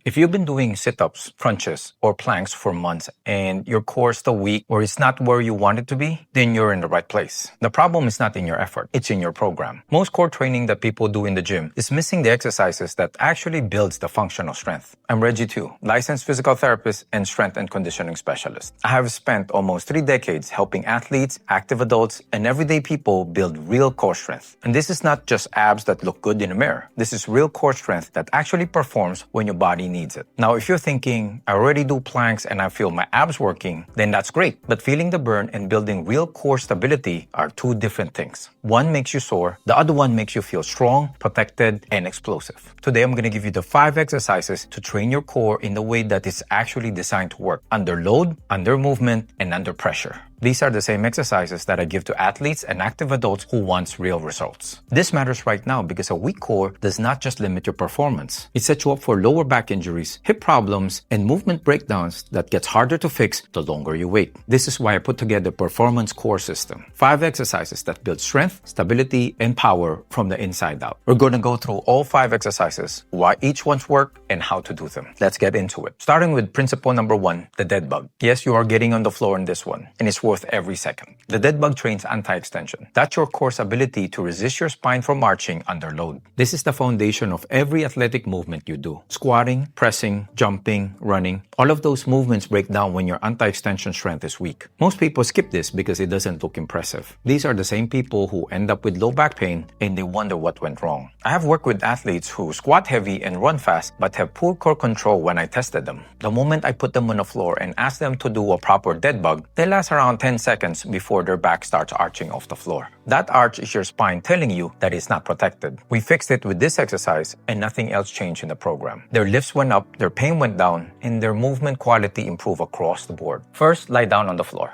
If you've been doing sit-ups, crunches, or planks for months and your core is still weak or it's not where you want it to be, then you're in the right place. The problem is not in your effort, it's in your program. Most core training that people do in the gym is missing the exercises that actually builds the functional strength. I'm Reggie Tu, licensed physical therapist and strength and conditioning specialist. I have spent almost 3 decades helping athletes, active adults, and everyday people build real core strength. And this is not just abs that look good in a mirror. This is real core strength that actually performs when your body needs it. Now, if you're thinking, I already do planks and I feel my abs working, then that's great. But feeling the burn and building real core stability are two different things. One makes you sore, the other one makes you feel strong, protected, and explosive. Today, I'm going to give you the 5 exercises to train your core in the way that it's actually designed to work, under load, under movement, and under pressure. These are the same exercises that I give to athletes and active adults who want real results. This matters right now because a weak core does not just limit your performance. It sets you up for lower back injuries, hip problems, and movement breakdowns that gets harder to fix the longer you wait. This is why I put together Performance Core System. 5 exercises that build strength, stability, and power from the inside out. We're going to go through all 5 exercises, why each one's work, and how to do them. Let's get into it. Starting with principle number 1, the dead bug. Yes, you are getting on the floor in this one, and it's worth every second. The dead bug trains anti-extension. That's your core's ability to resist your spine from arching under load. This is the foundation of every athletic movement you do. Squatting, pressing, jumping, running, all of those movements break down when your anti-extension strength is weak. Most people skip this because it doesn't look impressive. These are the same people who end up with low back pain and they wonder what went wrong. I have worked with athletes who squat heavy and run fast but have poor core control when I tested them. The moment I put them on the floor and ask them to do a proper dead bug, they last around 10 seconds before their back starts arching off the floor. That arch is your spine telling you that it's not protected. We fixed it with this exercise and nothing else changed in the program. Their lifts went up, their pain went down, and their movement quality improved across the board. First, lie down on the floor.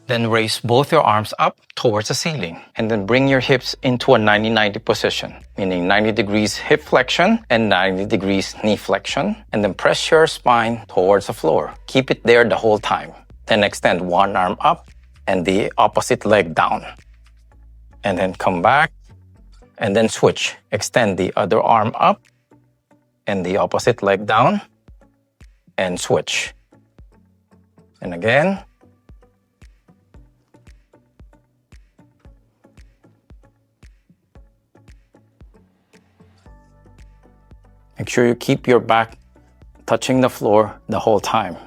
Then raise both your arms up towards the ceiling and then bring your hips into a 90-90 position, meaning 90 degrees hip flexion and 90 degrees knee flexion, and then press your spine towards the floor. Keep it there the whole time. Then extend one arm up and the opposite leg down. And then come back and then switch. Extend the other arm up and the opposite leg down and switch. And again. Make sure you keep your back touching the floor the whole time.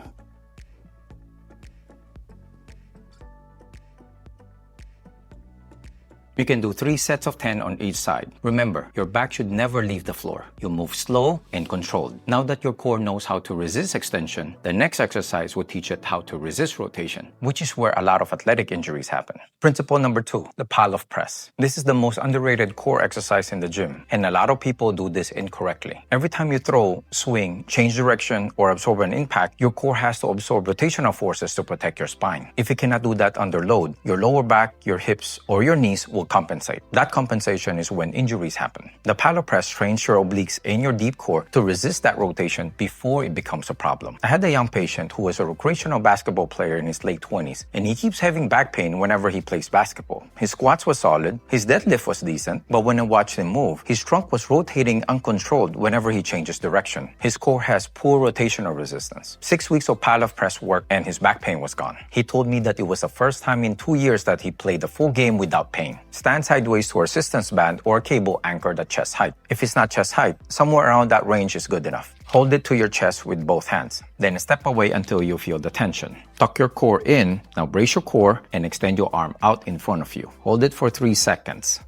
You can do 3 sets of 10 on each side. Remember, your back should never leave the floor. You move slow and controlled. Now that your core knows how to resist extension, the next exercise will teach it how to resist rotation, which is where a lot of athletic injuries happen. Principle number 2, the pile of press. This is the most underrated core exercise in the gym, and a lot of people do this incorrectly. Every time you throw, swing, change direction, or absorb an impact, your core has to absorb rotational forces to protect your spine. If it cannot do that under load, your lower back, your hips, or your knees will compensate. That compensation is when injuries happen. The pile press trains your obliques and your deep core to resist that rotation before it becomes a problem. I had a young patient who was a recreational basketball player in his late 20s, and he keeps having back pain whenever he plays basketball. His squats were solid, his deadlift was decent, but when I watched him move, his trunk was rotating uncontrolled whenever he changes direction. His core has poor rotational resistance. 6 weeks of pile press work and his back pain was gone. He told me that it was the first time in 2 years that he played a full game without pain. Stand sideways to a resistance band or cable anchored at chest height. If it's not chest height, somewhere around that range is good enough. Hold it to your chest with both hands. Then step away until you feel the tension. Tuck your core in. Now brace your core and extend your arm out in front of you. Hold it for 3 seconds.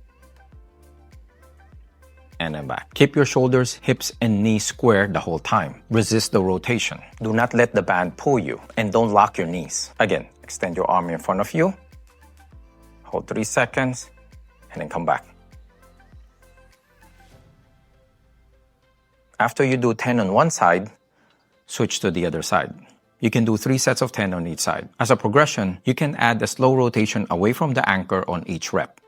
And then back. Keep your shoulders, hips, and knees square the whole time. Resist the rotation. Do not let the band pull you, and don't lock your knees. Again, extend your arm in front of you. Hold 3 seconds, and then come back. After you do 10 on one side, switch to the other side. You can do 3 sets of 10 on each side. As a progression, you can add a slow rotation away from the anchor on each rep.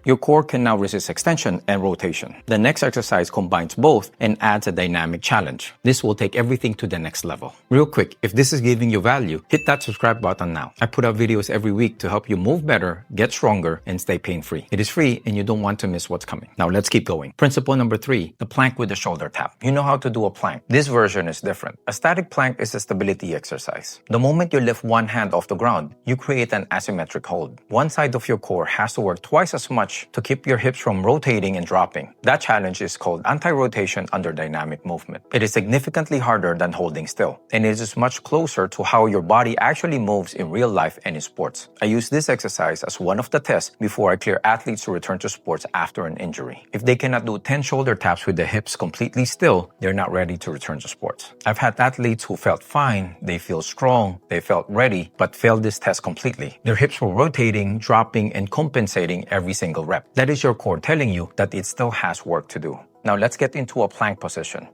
Your core can now resist extension and rotation. The next exercise combines both and adds a dynamic challenge. This will take everything to the next level. Real quick, if this is giving you value, hit that subscribe button now. I put out videos every week to help you move better, get stronger, and stay pain-free. It is free and you don't want to miss what's coming. Now let's keep going. Principle number 3, the plank with the shoulder tap. You know how to do a plank. This version is different. A static plank is a stability exercise. The moment you lift one hand off the ground, you create an asymmetric hold. One side of your core has to work twice as much to keep your hips from rotating and dropping. That challenge is called anti-rotation under dynamic movement. It is significantly harder than holding still, and it is much closer to how your body actually moves in real life and in sports. I use this exercise as one of the tests before I clear athletes to return to sports after an injury. If they cannot do 10 shoulder taps with the hips completely still, they're not ready to return to sports. I've had athletes who felt fine, they feel strong, they felt ready, but failed this test completely. Their hips were rotating, dropping, and compensating every single rep. That is your core telling you that it still has work to do. Now let's get into a plank position.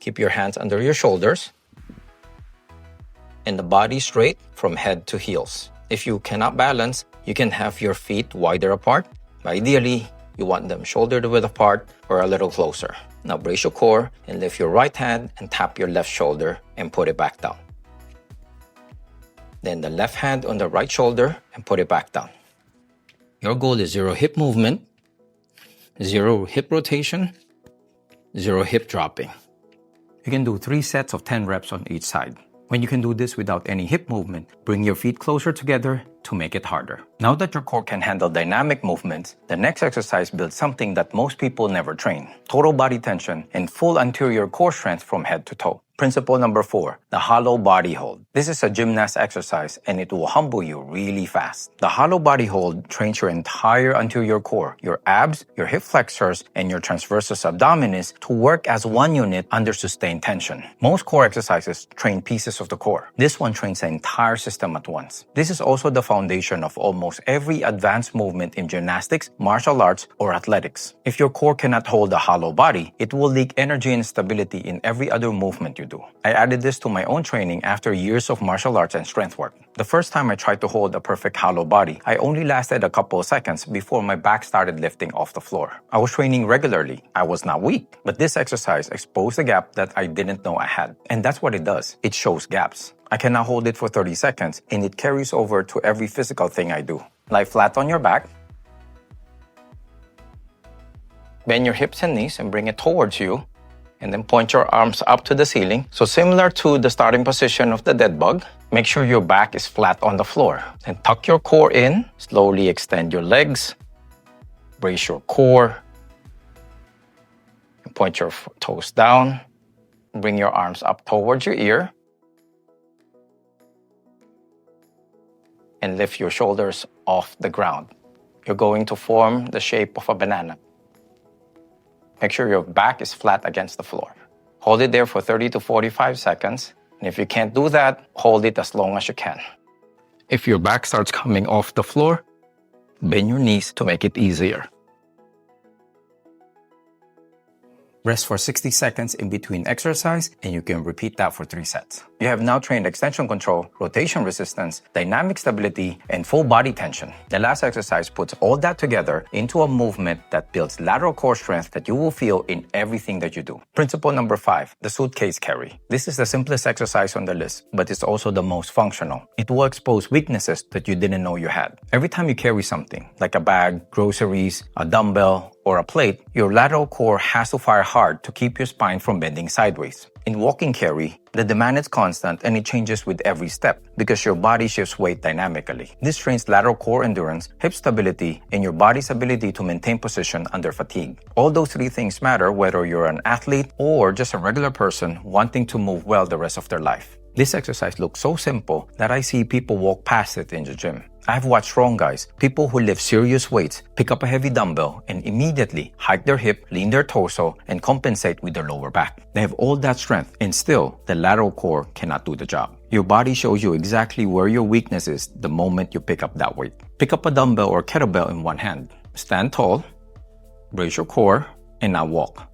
Keep your hands under your shoulders and the body straight from head to heels. If you cannot balance, you can have your feet wider apart. Ideally, you want them shoulder width apart or a little closer. Now brace your core and lift your right hand and tap your left shoulder and put it back down. Then the left hand on the right shoulder and put it back down. Your goal is 0 hip movement, 0 hip rotation, 0 hip dropping. You can do 3 sets of 10 reps on each side. When you can do this without any hip movement, bring your feet closer together to make it harder. Now that your core can handle dynamic movements, the next exercise builds something that most people never train: total body tension and full anterior core strength from head to toe. Principle number 4, the hollow body hold. This is a gymnast exercise and it will humble you really fast. The hollow body hold trains your entire anterior core, your abs, your hip flexors, and your transversus abdominis to work as one unit under sustained tension. Most core exercises train pieces of the core. This one trains the entire system at once. This is also the foundation of almost every advanced movement in gymnastics, martial arts, or athletics. If your core cannot hold a hollow body, it will leak energy and stability in every other movement you do. I added this to my own training after years of martial arts and strength work. The first time I tried to hold a perfect hollow body, I only lasted a couple of seconds before my back started lifting off the floor. I was training regularly. I was not weak, but this exercise exposed a gap that I didn't know I had. And that's what it does. It shows gaps. I cannot hold it for 30 seconds, and it carries over to every physical thing I do. Lie flat on your back. Bend your hips and knees and bring it towards you. And then point your arms up to the ceiling. So similar to the starting position of the dead bug, make sure your back is flat on the floor. Then tuck your core in, slowly extend your legs, brace your core, and point your toes down, bring your arms up towards your ear, and lift your shoulders off the ground. You're going to form the shape of a banana. Make sure your back is flat against the floor. Hold it there for 30 to 45 seconds. And if you can't do that, hold it as long as you can. If your back starts coming off the floor, bend your knees to make it easier. Rest for 60 seconds in between exercise, and you can repeat that for 3 sets. You have now trained extension control, rotation resistance, dynamic stability, and full body tension. The last exercise puts all that together into a movement that builds lateral core strength that you will feel in everything that you do. Principle number 5, the suitcase carry. This is the simplest exercise on the list, but it's also the most functional. It will expose weaknesses that you didn't know you had. Every time you carry something, like a bag, groceries, a dumbbell, or a plate, your lateral core has to fire hard to keep your spine from bending sideways. In walking carry, the demand is constant and it changes with every step because your body shifts weight dynamically. This trains lateral core endurance, hip stability, and your body's ability to maintain position under fatigue. All those 3 things matter whether you're an athlete or just a regular person wanting to move well the rest of their life. This exercise looks so simple that I see people walk past it in the gym. I've watched strong guys, people who lift serious weights, pick up a heavy dumbbell and immediately hike their hip, lean their torso, and compensate with their lower back. They have all that strength and still the lateral core cannot do the job. Your body shows you exactly where your weakness is the moment you pick up that weight. Pick up a dumbbell or kettlebell in one hand. Stand tall, brace your core, and now walk.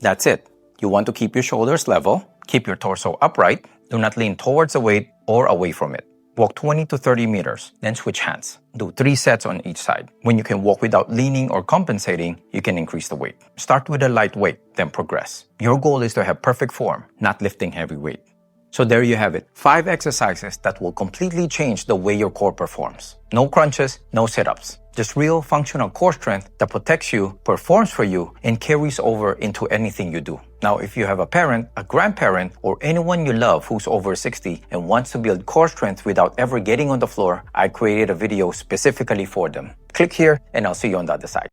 That's it. You want to keep your shoulders level, keep your torso upright, do not lean towards the weight or away from it. Walk 20 to 30 meters, then switch hands. Do 3 sets on each side. When you can walk without leaning or compensating, you can increase the weight. Start with a light weight, then progress. Your goal is to have perfect form, not lifting heavy weight. So there you have it, 5 exercises that will completely change the way your core performs. No crunches, no sit-ups. Just real functional core strength that protects you, performs for you, and carries over into anything you do. Now, if you have a parent, a grandparent, or anyone you love who's over 60 and wants to build core strength without ever getting on the floor, I created a video specifically for them. Click here and I'll see you on the other side.